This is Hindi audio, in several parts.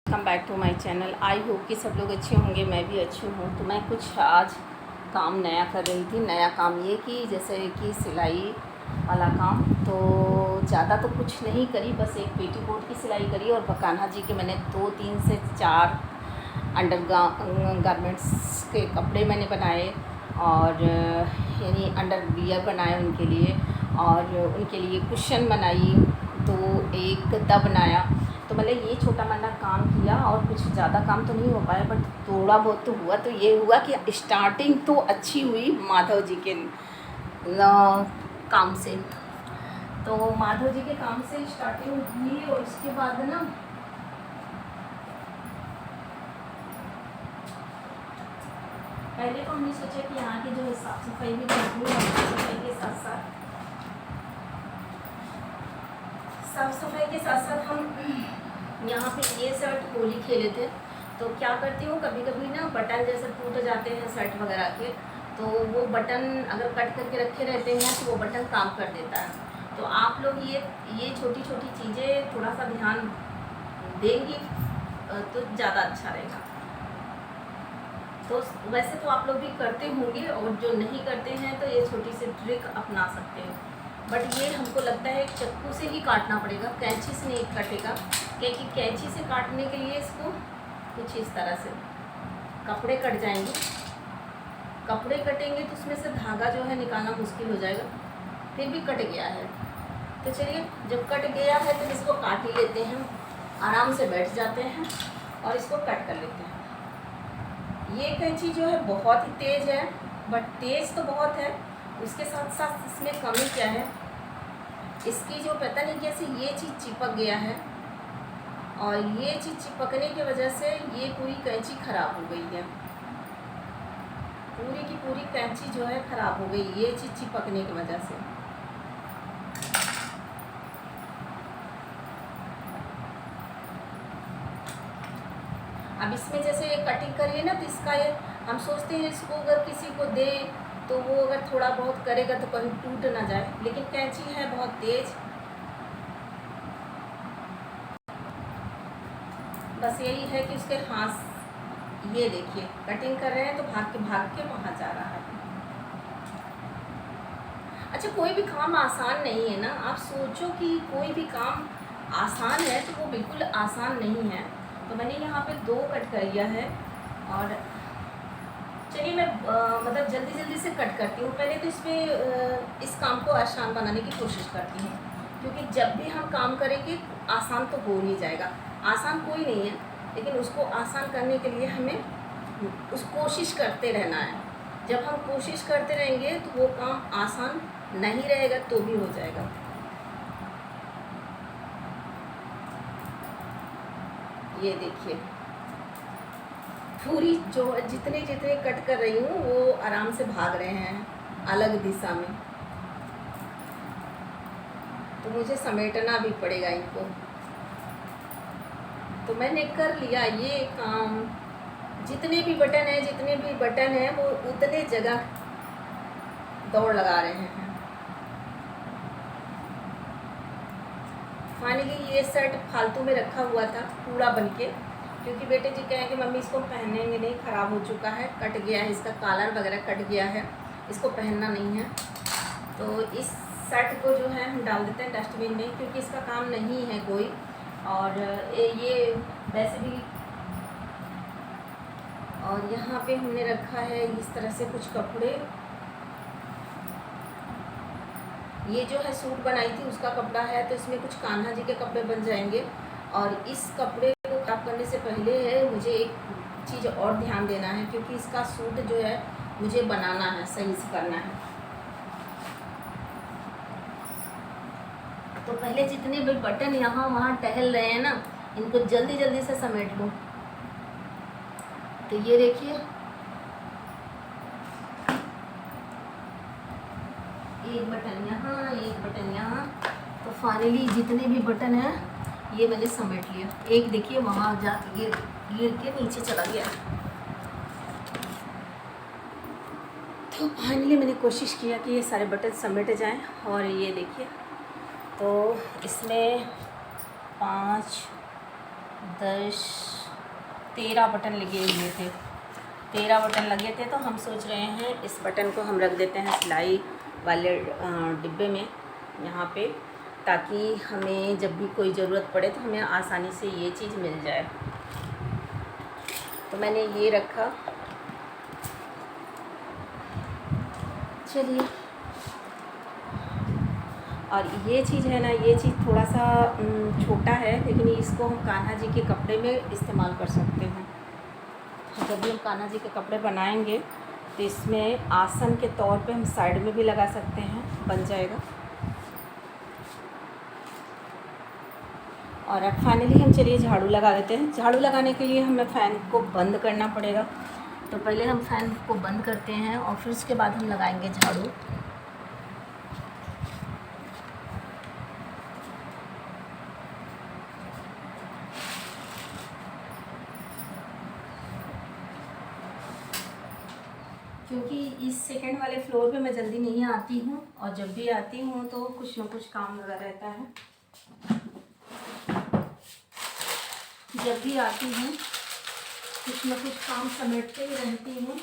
Welcome back to my channel. I hope कि सब लोग अच्छे होंगे, मैं भी अच्छी हूँ। तो मैं कुछ आज काम नया कर रही थी। नया काम ये कि जैसे कि सिलाई वाला काम, तो ज़्यादा तो कुछ नहीं करी, बस एक पेटीकोट की सिलाई करी और कान्हा जी के मैंने 2-3 से 4 अंडर गारमेंट्स के कपड़े मैंने बनाए और यानी अंडर वियर बनाए उनके लिए, और उनके लिए कुशन बनाई, तो एक गद्दा बनाया। तो मतलब ये छोटा मोटा काम किया और कुछ ज़्यादा काम तो नहीं हो पाया, बट थोड़ा बहुत तो हुआ। तो ये हुआ कि स्टार्टिंग तो अच्छी हुई माधव जी के काम से। तो माधव जी के काम से स्टार्टिंग हुई और उसके बाद ना पहले तो हमने सोचा कि यहाँ की जो है साफ़ सफाई भी करनी है। साफ़ सफाई के साथ साथ हम यहाँ पे ये शर्ट होली खेले थे। तो क्या करती हूँ, कभी कभी ना बटन जैसे टूट जाते हैं शर्ट वगैरह के, तो वो बटन अगर कट करके रखे रहते हैं तो वो बटन काम कर देता है। तो आप लोग ये छोटी छोटी चीज़ें थोड़ा सा ध्यान देंगी तो ज़्यादा अच्छा रहेगा। तो वैसे तो आप लोग भी करते होंगे, और जो नहीं करते हैं तो ये छोटी सी ट्रिक अपना सकते हो। बट ये हमको लगता है चाकू से ही काटना पड़ेगा, कैंची से नहीं कटेगा, क्योंकि कैंची से काटने के लिए इसको कुछ इस तरह से कपड़े कट जाएंगे। कपड़े कटेंगे तो उसमें से धागा जो है निकालना मुश्किल हो जाएगा। फिर भी कट गया है तो चलिए, जब कट गया है तो इसको काट ही लेते हैं। आराम से बैठ जाते हैं और इसको कट कर लेते हैं। ये कैंची जो है बहुत ही तेज़ है, बट तेज़ तो बहुत है, उसके साथ साथ इसमें कमी क्या है, इसकी जो पता नहीं कैसे ये चीज़ चिपक गया है, और ये चीज़ चिपकने की वजह से ये पूरी कैंची ख़राब हो गई है। पूरी की पूरी कैंची जो है ख़राब हो गई, ये चीज़ चिपकने की वजह से। अब इसमें जैसे ये कटिंग करिए ना, तो इसका ये हम सोचते हैं इसको अगर किसी को दे तो वो अगर थोड़ा बहुत करेगा तो कहीं टूट ना जाए, लेकिन कैंची है बहुत तेज। बस यही है कि उसके हाथ, ये देखिए कटिंग कर रहे हैं तो भाग के वहाँ जा रहा है। अच्छा, कोई भी काम आसान नहीं है ना। आप सोचो कि कोई भी काम आसान है तो वो बिल्कुल आसान नहीं है। तो मैंने यहाँ पे 2 कट कर लिया है, और चलिए मैं मतलब जल्दी से कट करती हूँ। पहले तो इसमें इस काम को आसान बनाने की कोशिश करती हूँ, क्योंकि जब भी हम काम करेंगे आसान तो हो नहीं जाएगा। आसान कोई नहीं है, लेकिन उसको आसान करने के लिए हमें उस कोशिश करते रहना है। जब हम कोशिश करते रहेंगे तो वो काम आसान नहीं रहेगा तो भी हो जाएगा। ये देखिए पूरी जो जितने कट कर रही हूँ वो आराम से भाग रहे हैं अलग दिशा में, तो मुझे समेटना भी पड़ेगा इनको। तो मैंने कर लिया ये काम। जितने भी बटन है वो उतने जगह दौड़ लगा रहे हैं। फाइनली ये शर्ट फालतू में रखा हुआ था पूरा बनके, क्योंकि बेटे जी कहें कि मम्मी इसको पहनेंगे नहीं, ख़राब हो चुका है, कट गया है, इसका कॉलर वगैरह कट गया है, इसको पहनना नहीं है। तो इस शर्ट को जो है हम डाल देते हैं डस्टबिन में, क्योंकि इसका काम नहीं है कोई। और ये वैसे भी, और यहाँ पे हमने रखा है इस तरह से कुछ कपड़े। ये जो है सूट बनाई थी उसका कपड़ा है, तो इसमें कुछ कान्हा जी के कपड़े बन जाएंगे। और इस कपड़े को खराब करने से पहले है मुझे एक चीज़ और ध्यान देना है, क्योंकि इसका सूट जो है मुझे बनाना है, सही से करना है। तो पहले जितने भी बटन यहाँ वहाँ टहल रहे हैं ना, इनको जल्दी से समेट लूँ। तो ये देखिए, एक बटन यहाँ, एक बटन यहाँ। तो फाइनली जितने भी बटन हैं ये मैंने समेट लिया। एक देखिए वहाँ जाके गिर के नीचे चला गया। तो फाइनली मैंने कोशिश किया कि ये सारे बटन समेटे जाएं। और ये देखिए, तो इसमें 5, 10, 13 बटन लगे हुए थे, 13 बटन लगे थे। तो हम सोच रहे हैं इस बटन को हम रख देते हैं सिलाई वाले डिब्बे में यहाँ पे, ताकि हमें जब भी कोई ज़रूरत पड़े तो हमें आसानी से ये चीज़ मिल जाए। तो मैंने ये रखा। चलिए, और ये चीज़ है ना, ये चीज़ थोड़ा सा छोटा है, लेकिन इसको हम कान्हा जी के कपड़े में इस्तेमाल कर सकते हैं। जब भी हम कान्हा जी के कपड़े बनाएंगे तो इसमें आसन के तौर पे हम साइड में भी लगा सकते हैं, बन जाएगा। और अब फाइनली हम चलिए झाड़ू लगा देते हैं। झाड़ू लगाने के लिए हमें फ़ैन को बंद करना पड़ेगा, तो पहले हम फ़ैन को बंद करते हैं और फिर उसके बाद हम लगाएंगे झाड़ू। क्योंकि इस सेकंड वाले फ्लोर पे मैं जल्दी नहीं आती हूँ, और जब भी आती हूँ तो कुछ ना कुछ काम लगा रहता है। जब भी आती हूँ कुछ ना कुछ काम समेटते ही रहती हूँ,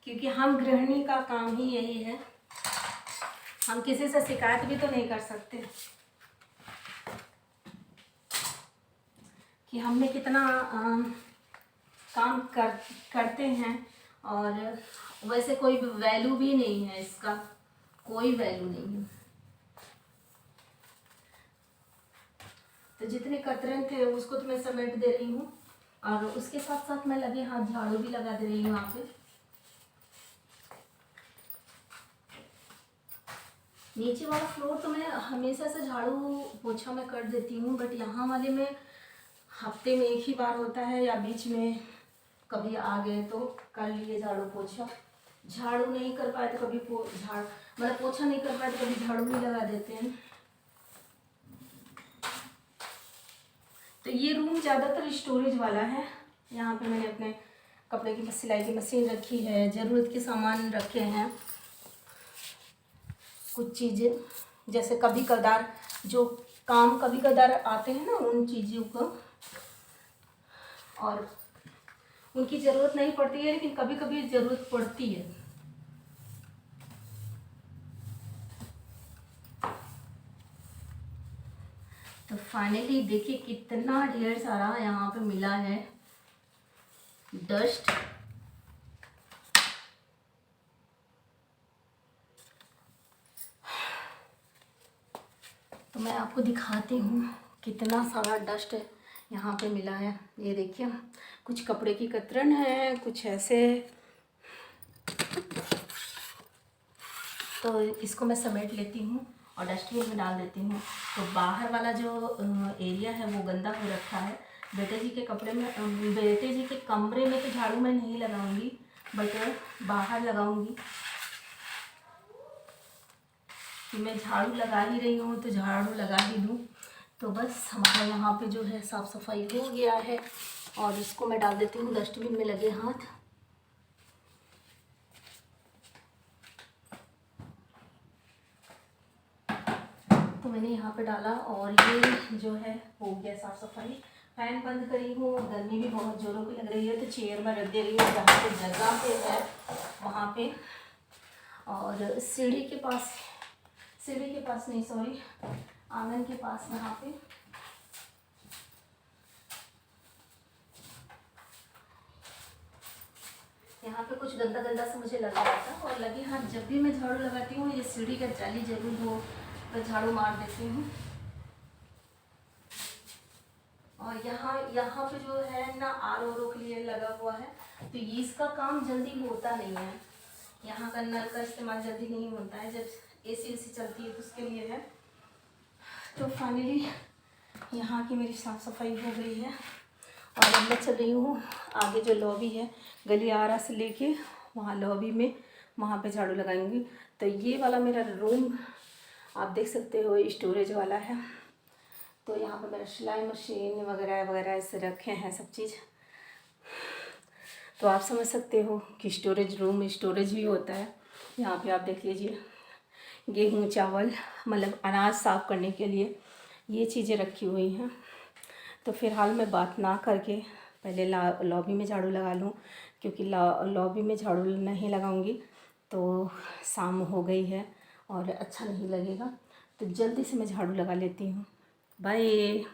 क्योंकि हम गृहिणी का काम ही यही है। हम किसी से शिकायत भी तो नहीं कर सकते कि हमने कितना काम करते हैं, और वैसे कोई वैल्यू भी नहीं है, इसका कोई वैल्यू नहीं है। तो जितने कतरन थे उसको तो मैं समेट दे रही हूँ, और उसके साथ साथ मैं लगे हाथ झाड़ू भी लगा दे रही हूँ यहाँ पे। नीचे वाला फ्लोर तो मैं हमेशा से झाड़ू पोछा मैं कर देती हूँ, बट यहाँ वाले में हफ्ते में एक ही बार होता है, या बीच में कभी आ गए तो कर लिए झाड़ू पोछा। झाड़ू नहीं कर पाए तो कभी मतलब पोछा नहीं कर पाए तो कभी झाड़ू भी लगा देते हैं। तो ये रूम ज़्यादातर स्टोरेज वाला है। यहाँ पे मैंने अपने कपड़े की सिलाई की मशीन रखी है, ज़रूरत के सामान रखे हैं, कुछ चीज़ें जैसे कभी कदार जो काम कभी कदार आते हैं ना, उन चीज़ों को, और उनकी ज़रूरत नहीं पड़ती है लेकिन कभी कभी ज़रूरत पड़ती है। तो फाइनली देखिए कितना ढेर सारा यहाँ पे मिला है डस्ट। तो मैं आपको दिखाती हूँ कितना सारा डस्ट यहाँ पे मिला है। ये देखिए, कुछ कपड़े की कतरन है, कुछ ऐसे। तो इसको मैं समेट लेती हूँ और डस्टबिन में डाल देती हूँ। तो बाहर वाला जो एरिया है वो गंदा हो रखा है। बेटे जी के कपड़े में, बेटे जी के कमरे में तो झाड़ू मैं नहीं लगाऊंगी, बट बाहर लगाऊंगी। कि मैं झाड़ू लगा ही रही हूँ तो झाड़ू लगा ही दूँ। तो बस हमारा यहाँ पे जो है साफ़ सफाई हो गया है, और इसको मैं डाल देती हूँ डस्टबिन में लगे हाथ। तो मैंने यहाँ पे डाला, और ये जो है हो गया साफ़ सफाई। फ़ैन बंद करी हूँ, गर्मी भी बहुत ज़ोरों की लग रही है, तो चेयर में रख दे रही हूँ जहाँ पे जगह पे है वहाँ पे। और सीढ़ी के पास नहीं, सॉरी, आंगन के पास यहाँ पे। यहाँ पे कुछ गंदा गंदा सा मुझे लगा रहा था, और लगे हाथ जब भी मैं झाड़ू लगाती हूँ ये सीढ़ी का जाली जरूर हो मैं झाड़ू मार देती हूँ। और यहाँ पे जो है ना RO के लिए लगा हुआ है, तो इसका काम जल्दी होता नहीं है। यहाँ का नल का इस्तेमाल जल्दी नहीं होता है, जब AC चलती है तो उसके लिए है। तो फाइनली यहाँ की मेरी साफ़ सफाई हो गई है, और अब मैं चल रही हूँ आगे जो लॉबी है गलियारा से लेके वहाँ लॉबी में, वहाँ पे झाड़ू लगाएंगी। तो ये वाला मेरा रूम आप देख सकते हो स्टोरेज वाला है। तो यहाँ पे मेरा सिलाई मशीन वगैरह वगैरह ऐसे रखे हैं सब चीज़। तो आप समझ सकते हो कि स्टोरेज रूम स्टोरेज भी होता है। यहाँ पे आप देख लीजिए, गेहूँ चावल मतलब अनाज साफ़ करने के लिए ये चीज़ें रखी हुई हैं। तो फ़िलहाल मैं बात ना करके पहले लॉबी में झाड़ू लगा लूँ, क्योंकि लॉबी में झाड़ू नहीं लगाऊंगी तो शाम हो गई है और अच्छा नहीं लगेगा। तो जल्दी से मैं झाड़ू लगा लेती हूँ। बाय।